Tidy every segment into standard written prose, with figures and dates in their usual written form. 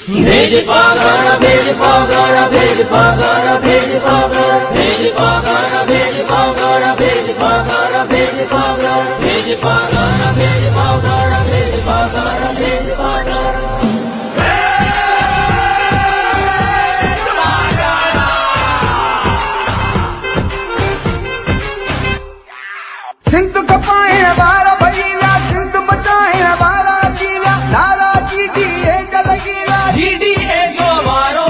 भेज पागल भेज पागल भेज पागल भेज पागल भेज पागल भेज पागल भेज पागल भेज पागल भेज पागल भेज पागल भेज पागल भेज पागल सिंध कपाए बारा भैया सिंध मचाए बारा जीवा नारा जीडीए जलगीरा जीडीए जो मारो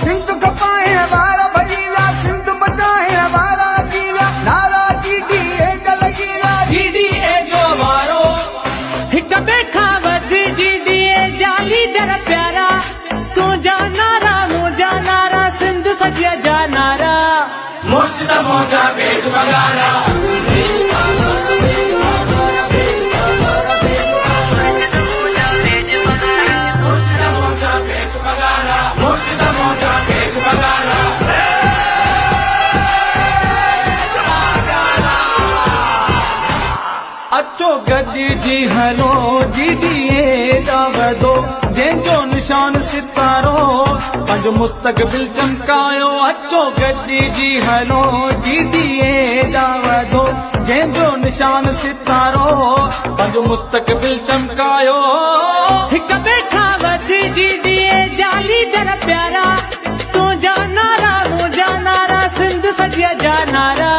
सिंध कपाए बारा भैया सिंध मचाए बारा जीवा नारा जीडीए जलगीरा जीडीए जो मारो हिक बेखा वध जीडीए जाली दर प्यारा तू जानारा मुझा नारा सिंध सजिया जानारा मुर्शिद मोजा पेट बगारा अचो गदी जी हलो जीडीए दावदो जंहिंजो निशान सितारो पंहिंजो मुस्तक़बिल चमकायो अचो गदी जी हलो जीडीए दावदो जंहिंजो निशान सितारो पंहिंजो मुस्तक़बिल चमकायो हिक बेखा वधी जीडीए जाली दर प्यारा तू जानारा मुझा नारा सिंध सजिया जानारा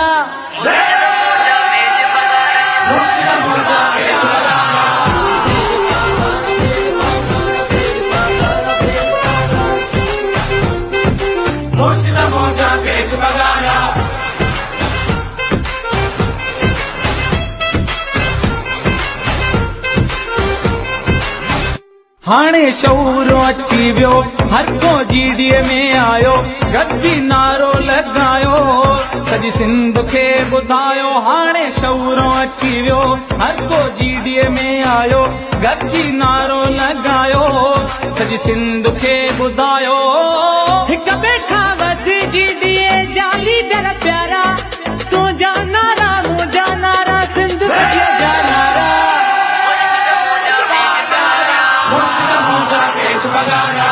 मुर्शिद मोजा पेट बगारा हाणे शऊर अची वियो हर को जीडीए में आयो गॾिजी नारो लॻायो सॼी सिंध खे ॿुधायो हाणे शऊर अची वियो हर को जीडीए में आयो गॾिजी नारो लॻायो सॼी सिंध खे ॿुधायो हिक बेखा वध जीडीए जाली दर प्यारा तू जानारा मुझा नारा सिंध सजिया जानारा मुर्शिद मोजा पेट बगारा